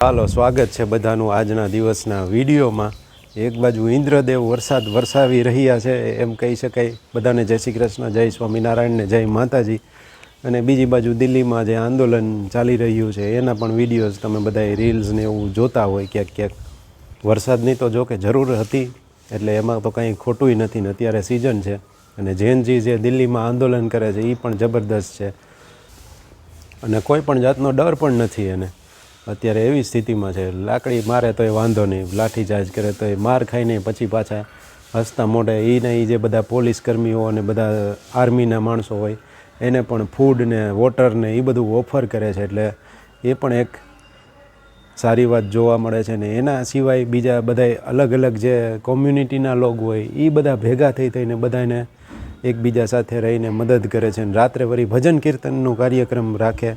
હાલો, સ્વાગત છે બધાનું આજના દિવસના વિડીયોમાં. એક બાજુ ઇન્દ્રદેવ વરસાદ વરસાવી રહ્યા છે એમ કહી શકાય. બધાને જય શ્રી કૃષ્ણ, જય સ્વામિનારાયણને જય માતાજી. અને બીજી બાજુ દિલ્હીમાં જે આંદોલન ચાલી રહ્યું છે એના પણ વિડીયોઝ તમે બધાએ રીલ્સને એવું જોતા હોય ક્યાંક ક્યાંક. વરસાદની તો જો કે જરૂર હતી, એટલે એમાં તો કંઈ ખોટુંય નથી ને. અત્યારે સિઝન છે અને જેનજી જે દિલ્હીમાં આંદોલન કરે છે એ પણ જબરદસ્ત છે અને કોઈ પણ જાતનો ડર પણ નથી એને. અત્યારે એવી સ્થિતિમાં છે, લાકડી મારે તો એ વાંધો નહીં, લાઠીચાર્જ કરે તો એ માર ખાઈને પછી પાછા હસતા મોઢે એ જે બધા પોલીસ કર્મીઓ અને બધા આર્મીના માણસો હોય એને પણ ફૂડ ને વોટર ને એ બધું ઓફર કરે છે. એટલે એ પણ એક સારી વાત જોવા મળે છે. ને એના સિવાય બીજા બધા અલગ અલગ જે કોમ્યુનિટીના લોકો હોય એ બધા ભેગા થઈને બધાને એકબીજા સાથે રહીને મદદ કરે છે. અને રાત્રે વળી ભજન કીર્તનનો કાર્યક્રમ રાખે,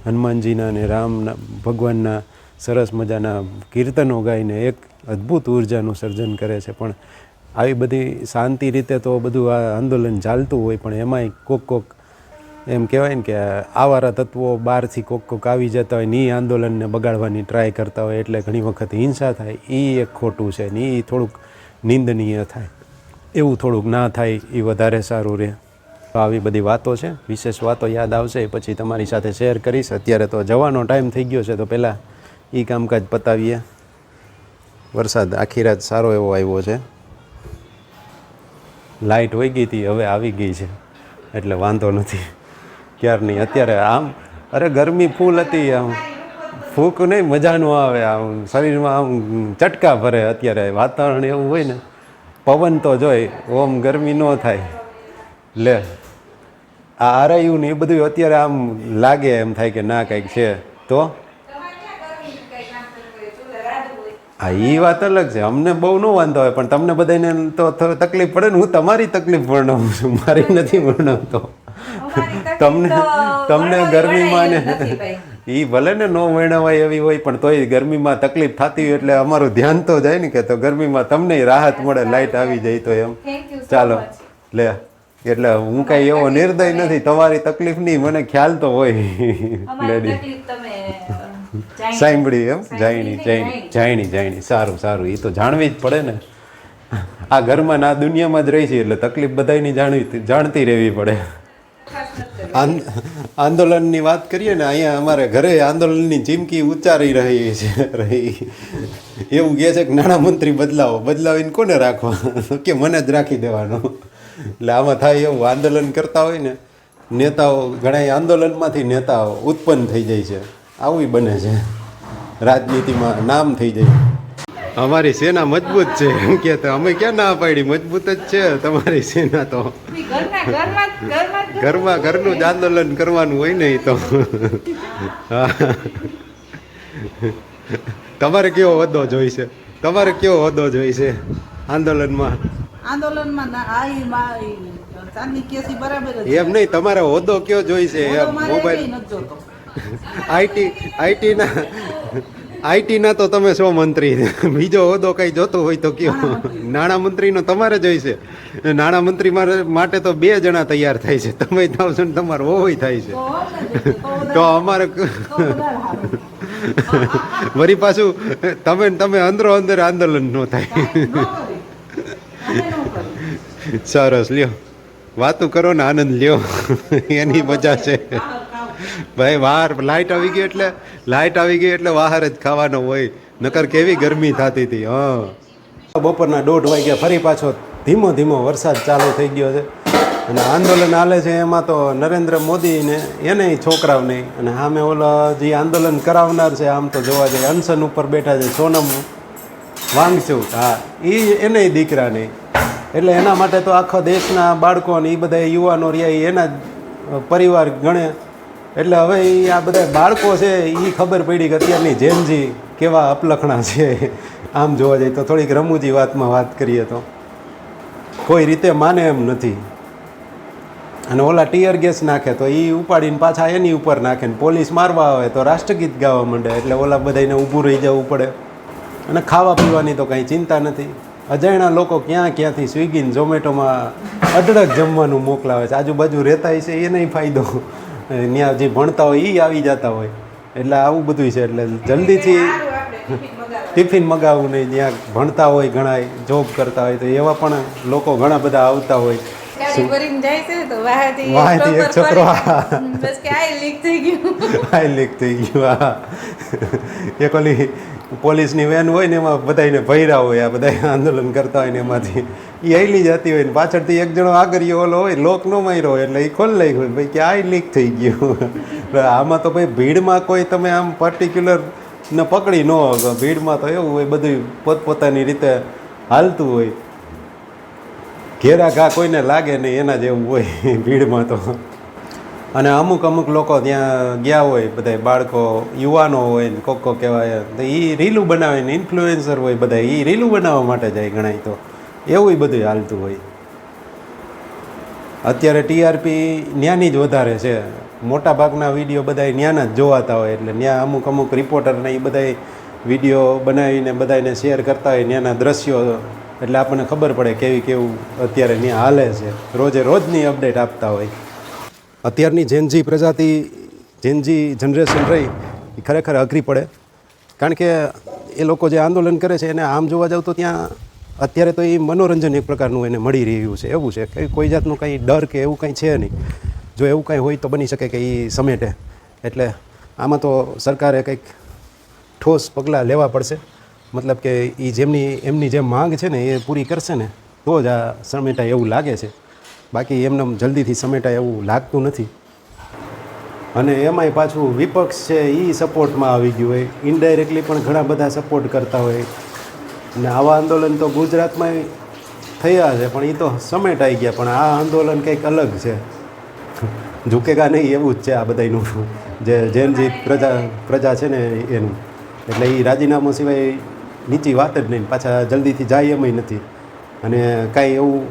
હનુમાનજીના અને રામના ભગવાનના સરસ મજાના કીર્તનો ગાઈને એક અદ્ભુત ઉર્જાનું સર્જન કરે છે. પણ આવી બધી શાંતિ રીતે તો બધું આ આંદોલન ચાલતું હોય, પણ એમાંય કોક એમ કહેવાય ને કે આવારા તત્વો બહારથી કોક આવી જતા હોય ને એ આંદોલનને બગાડવાની ટ્રાય કરતા હોય, એટલે ઘણી વખત હિંસા થાય. એ એક ખોટું છે ને એ થોડુંક નિંદનીય થાય. એવું થોડુંક ના થાય એ વધારે સારું રહે. આવી બધી વાતો છે, વિશેષ વાતો યાદ આવશે પછી તમારી સાથે શેર કરીશ. અત્યારે તો જવાનો ટાઈમ થઈ ગયો છે, તો પહેલાં એ કામકાજ પતાવીએ. વરસાદ આખી રાત સારો એવો આવ્યો છે. લાઇટ વહી ગઈ હતી, હવે આવી ગઈ છે એટલે વાંધો નથી ક્યારની. અત્યારે આમ અરે ગરમી ફૂલ હતી, આમ ફૂંક નહીં મજા ન આવે, આમ શરીરમાં આમ ચટકા ભરે. અત્યારે વાતાવરણ એવું હોય ને, પવન તો જોઈ ઓમ ગરમી ન થાય. લે આ આરાયું ને એ બધું અત્યારે આમ લાગે, એમ થાય કે ના કંઈક છે. તો હા, એ વાત અલગ છે. અમને બહુ ન વાંધો હોય, પણ તમને બધાને તો તકલીફ પડે ને. હું તમારી તકલીફ વર્ણવું છું, મારી નથી વર્ણવતો. તમને ગરમીમાં ને એ ભલે ને ન વર્ણવાય એવી હોય, પણ તોય ગરમીમાં તકલીફ થતી હોય એટલે અમારું ધ્યાન તો જાય ને કે તો ગરમીમાં તમને રાહત મળે, લાઇટ આવી જાય તો એમ. ચાલો લે, એટલે હું કાંઈ એવો નિર્દય નથી. તમારી તકલીફ નહીં, મને ખ્યાલ તો હોય. લેડી સાંભળી એમ, જાયણી. સારું એ તો જાણવી જ પડે ને. આ ઘરમાં આ દુનિયામાં જ રહી છે એટલે તકલીફ બધાની જાણતી રહેવી પડે. આંદોલનની વાત કરીએ ને, અહીંયા અમારે ઘરે આંદોલનની ચીમકી ઉચ્ચારી રહી છે. એવું કહે છે કે નાણામંત્રી બદલાવીને કોને રાખવા, કે મને જ રાખી દેવાનો. એટલે આમાં થાય એવું, આંદોલન કરતા હોય ને નેતાઓ, ઘણા આંદોલનમાંથી નેતાઓ ઉત્પન્ન થઈ જાય છે. આવું બને છે, રાજનીતિમાં નામ થઈ જાય. અમારી સેના મજબૂત છે એમ કે, અમે ક્યાં ના પાડી, મજબૂત જ છે તમારી સેના. તો ઘરનું જ આંદોલન કરવાનું હોય ને. તો તમારે કેવો હોદ્દો જોઈશે? આંદોલનમાં એમ નહીં, તમારે હોદ્દો કયો જોઈશે એમ? મોબાઈલ આઈટીના તો તમે છો મંત્રી, બીજો હોદ્દો કઈ જોતો હોય તો કયો? નાણામંત્રીનો તમારે જોઈશે. નાણામંત્રી માટે તો 2 જણા તૈયાર થાય છે, તમે થાવ છો ને તમારે હોય થાય છે. તો અમારે વળી પાછું તમે અંદરો અંદર આંદોલન ન થાય. સરસ, લ્યો વાતું કરો ને આનંદ લ્યો, એની મજા છે ભાઈ. બહાર લાઇટ આવી ગઈ એટલે બહાર જ ખાવાનો હોય, નકર કેવી ગરમી થતી હતી. હા, બપોરના 1:30 વાગ્યા ફરી પાછો ધીમો વરસાદ ચાલુ થઈ ગયો છે. અને આંદોલન હાલે છે એમાં તો નરેન્દ્ર મોદીને એને છોકરાઓ નહીં, અને સામે ઓલા જે આંદોલન કરાવનાર છે, આમ તો જોવા જઈએ અનશન ઉપર બેઠા છે, સોનમ વાંગચુક. હા, એને દીકરા નહીં. એટલે એના માટે તો આખા દેશના બાળકો અને એ બધા યુવાનો રહ્યા એના પરિવાર ગણે. એટલે હવે આ બધા બાળકો છે એ ખબર પડી કે અત્યારની જેનજી કેવા અપલખણા છે. આમ જોવા જઈએ તો થોડીક રમૂજી વાતમાં વાત કરીએ તો કોઈ રીતે માને એમ નથી. અને ઓલા ટીયર ગેસ નાખે તો એ ઉપાડીને પાછા એની ઉપર નાખે ને પોલીસ મારવા આવે તો રાષ્ટ્રગીત ગાવા માંડે. એટલે ઓલા બધાને ઊભું રહી જવું પડે. અને ખાવા પીવાની તો કાંઈ ચિંતા નથી. અજાણ્યા લોકો ક્યાંથી સ્વિગી ને ઝોમેટોમાં અઢળક જમવાનું મોકલાવે છે. આજુબાજુ રહેતા છે એને ફાયદો, ત્યાં જે ભણતા હોય એ આવી જતા હોય. એટલે આવું બધું છે. એટલે જલ્દીથી ટિફિન મગાવવું નહીં, ત્યાં ભણતા હોય ઘણા જોબ કરતા હોય તો એવા પણ લોકો ઘણા બધા આવતા હોય. વાહથી એક છોકરો લીક થઈ ગયું. હા, એક ઓલી પોલીસની વેન હોય ને એમાં બધાને ભર્યા હોય, આ બધા આંદોલન કરતા હોય ને એમાંથી એ હૈલી જતી હોય ને પાછળથી એક જણો આગળ ઓલો હોય, લોક નો માર્યો હોય એટલે એ ખોલ લઈ હોય ભાઈ કે આ લીક થઈ ગયું. આમાં તો ભાઈ ભીડમાં કોઈ તમે આમ પર્ટિક્યુલર ને પકડી ન હોય, ભીડમાં તો એવું હોય બધું પોતપોતાની રીતે હાલતું હોય, ઘેરા ઘા કોઈને લાગે નહીં એના જેવું હોય ભીડમાં તો. અને અમુક લોકો ત્યાં ગયા હોય, બધા બાળકો યુવાનો હોય ને કોક કહેવાય તો એ રીલું બનાવે ને ઇન્ફ્લુએન્સર હોય બધા, એ રીલું બનાવવા માટે જાય ગણાય, તો એવું બધું હાલતું હોય. અત્યારે ટીઆરપી ન્યાની જ વધારે છે, મોટા ભાગના વિડીયો બધા ન્યાના જ જોવાતા હોય, એટલે ત્યાં અમુક રિપોર્ટરને એ બધા વિડીયો બનાવીને બધાને શેર કરતા હોય ત્યાંના દ્રશ્યો, એટલે આપણને ખબર પડે કેવું અત્યારે ત્યાં હાલે છે. રોજની અપડેટ આપતા હોય. અત્યારની જેનજી પ્રજાતિ, જેનજી જનરેશન રહી એ ખરેખર અઘરી પડે, કારણ કે એ લોકો જે આંદોલન કરે છે એને આમ જોવા જાવ તો ત્યાં અત્યારે તો એ મનોરંજન એક પ્રકારનું એને મળી રહ્યું છે. એવું છે કે કોઈ જાતનું કંઈ ડર કે એવું કંઈ છે નહીં. જો એવું કંઈ હોય તો બની શકે કે એ સમેટે, એટલે આમાં તો સરકારે કંઈક ઠોસ પગલાં લેવા પડશે. મતલબ કે એ એમની જે માંગ છે ને એ પૂરી કરશે ને તો જ આ સમેટાય એવું લાગે છે, બાકી એમને જલ્દીથી સમેટાય એવું લાગતું નથી. અને એમાંય પાછું વિપક્ષ છે એ સપોર્ટમાં આવી ગયું હોય, ઇનડાયરેક્ટલી પણ ઘણા બધા સપોર્ટ કરતા હોય. અને આવા આંદોલન તો ગુજરાતમાં થયા છે પણ એ તો સમેટાઈ ગયા, પણ આ આંદોલન કંઈક અલગ છે, ઝૂકેગા નહીં એવું જ છે આ બધાનું, જે જેનજી પ્રજા છે ને એનું. એટલે એ રાજીનામું સિવાય નીચી વાત જ નહીં, પાછા જલ્દીથી જાય એમય નથી. અને કાંઈ એવું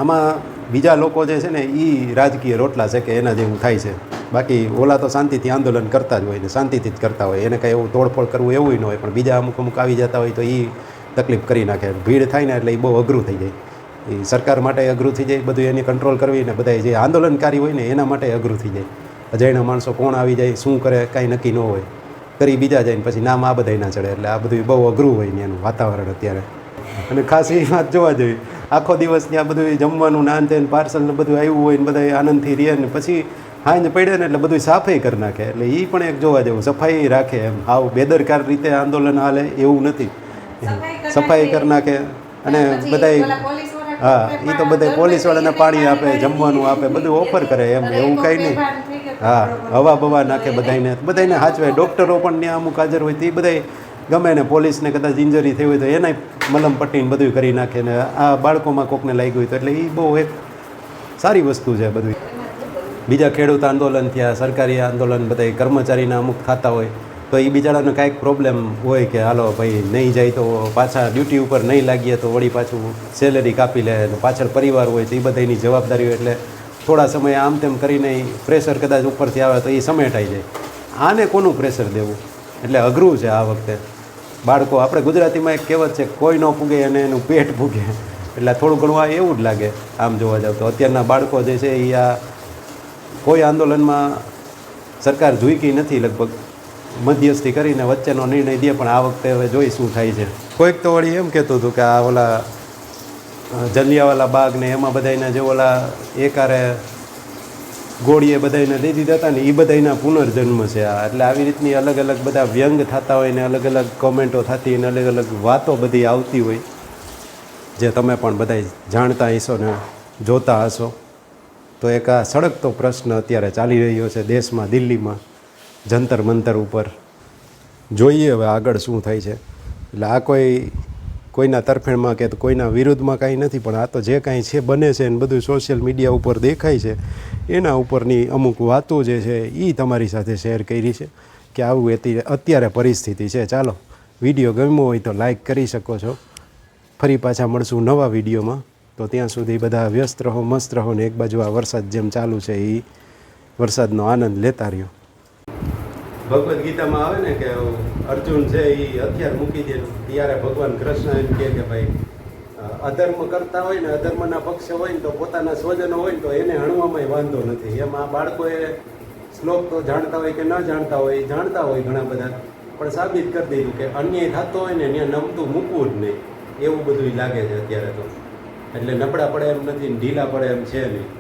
આમાં બીજા લોકો જે છે ને એ રાજકીય રોટલા છે કે એના જેવું થાય છે, બાકી ઓલા તો શાંતિથી આંદોલન કરતા જ હોય ને શાંતિથી જ કરતા હોય, એને કાંઈ એવું તોડફોડ કરવું એવું ન હોય. પણ બીજા અમુક આવી જતા હોય તો એ તકલીફ કરી નાખે, ભીડ થાય ને એટલે એ બહુ અઘરું થઈ જાય. એ સરકાર માટે અઘરું થઈ જાય, બધું એની કંટ્રોલ કરવી ને બધા જે આંદોલનકારી હોય ને એના માટે અઘરું થઈ જાય. અજાણ્યા માણસો કોણ આવી જાય શું કરે કાંઈ નક્કી ન હોય, કરી બીજા જાય ને પછી નામ આ બધા ના ચડે, એટલે આ બધું બહુ અઘરું હોય ને એનું વાતાવરણ અત્યારે. અને ખાસ એ વાત જોવા જોઈએ, આખો દિવસ ત્યાં બધું જમવાનું નાન તેને પાર્સલ ને બધું આવ્યું હોય ને બધા આનંદથી રહે ને પછી હાંજ પડે ને એટલે બધું સાફાઈ કરી નાખે, એટલે એ પણ એક જોવા જેવું, સફાઈ રાખે એમ. આવ બેદરકાર રીતે આંદોલન હાલે એવું નથી, સફાઈ કરી નાખે. અને બધા હા એ તો બધા પોલીસવાળાને પાણી આપે, જમવાનું આપે, બધું ઓફર કરે એમ, એવું કાંઈ નહીં. હા, હવા બવા નાખે બધાને હાચવે. ડૉક્ટરો પણ ત્યાં અમુક હાજર હોય તો એ બધા ગમે ને પોલીસને કદાચ ઇન્જરી થઈ હોય તો એનાય મલમ પટ્ટીને બધું કરી નાખે ને આ બાળકોમાં કોકને લાગી હોય તો, એટલે એ બહુ એક સારી વસ્તુ છે બધું. બીજા ખેડૂત આંદોલન થયા, સરકારી આંદોલન બધા કર્મચારીના અમુક થતા હોય તો એ બિચારાને કાંઈક પ્રોબ્લેમ હોય કે હાલો ભાઈ નહીં જાય તો પાછા ડ્યુટી ઉપર નહીં લાગીએ તો વળી પાછું સેલેરી કાપી લે, પાછળ પરિવાર હોય તો એ બધાની જવાબદારી હોય, એટલે થોડા સમય આમ તેમ કરીને પ્રેશર કદાચ ઉપરથી આવે તો એ સમેટાઈ જાય. આને કોનું પ્રેશર દેવું, એટલે અઘરું છે આ વખતે. બાળકો, આપણે ગુજરાતીમાં એક કહેવત છે, કોઈ ન પૂગે અને એનું પેટ પૂગે, એટલે થોડું ઘણું આ એવું જ લાગે આમ જોવા જાવ તો. અત્યારના બાળકો જે છે એ આ કોઈ આંદોલનમાં સરકાર ઝૂકી નથી, લગભગ મધ્યસ્થી કરીને વચ્ચેનો નિર્ણય દે, પણ આ વખતે હવે જોઈ શું થાય છે. કોઈક તો વળી એમ કહેતું હતું કે આ ઓલા જલિયાવાલા બાગ ને એમાં બધાને જે ઓલા એકારે ગોળીએ બધાને દઈ દીધા હતા ને એ બધાના પુનર્જન્મ છે આ. એટલે આવી રીતની અલગ અલગ બધા વ્યંગ થતા હોય ને અલગ અલગ કોમેન્ટો થતી ને અલગ અલગ વાતો બધી આવતી હોય, જે તમે પણ બધા જાણતા હશો ને જોતા હશો. તો એક આ સળગતો પ્રશ્ન અત્યારે ચાલી રહ્યો છે દેશમાં, દિલ્હીમાં જંતર મંતર ઉપર. જોઈએ હવે આગળ શું થાય છે. એટલે આ કોઈના તરફેણમાં કે કોઈના વિરુદ્ધમાં કાંઈ નથી, પણ આ તો જે કાંઈ છે બને છે ને બધું સોશિયલ મીડિયા ઉપર દેખાય છે, એના ઉપરની અમુક વાતો જે છે એ તમારી સાથે શેર કરી છે કે આવું અત્યારે પરિસ્થિતિ છે. ચાલો, વિડીયો ગમ્યો હોય તો લાઈક કરી શકો છો. ફરી પાછા મળશું નવા વિડીયોમાં. તો ત્યાં સુધી બધા વ્યસ્ત રહો, મસ્ત રહો ને એક બાજુ આ વરસાદ જેમ ચાલુ છે એ વરસાદનો આનંદ લેતા રહ્યો. ભગવદ્ ગીતામાં આવે ને કે અર્જુન છે એ હથિયાર મૂકી દે, ત્યારે ભગવાન કૃષ્ણ એમ કે ભાઈ અધર્મ કરતા હોય ને અધર્મના પક્ષ હોય ને તો પોતાના સ્વજનો હોય ને તો એને હણવામાં વાંધો નથી. એમાં બાળકોએ શ્લોક તો જાણતા હોય કે ન જાણતા હોય, જાણતા હોય ઘણા બધા, પણ સાબિત કરી દીધું કે અન્યાય થતો હોય ને ત્યાં નમતું મૂકવું જ નહીં એવું બધું લાગે છે અત્યારે તો. એટલે નબળા પડે એમ નથી, ઢીલા પડે એમ છે નહીં.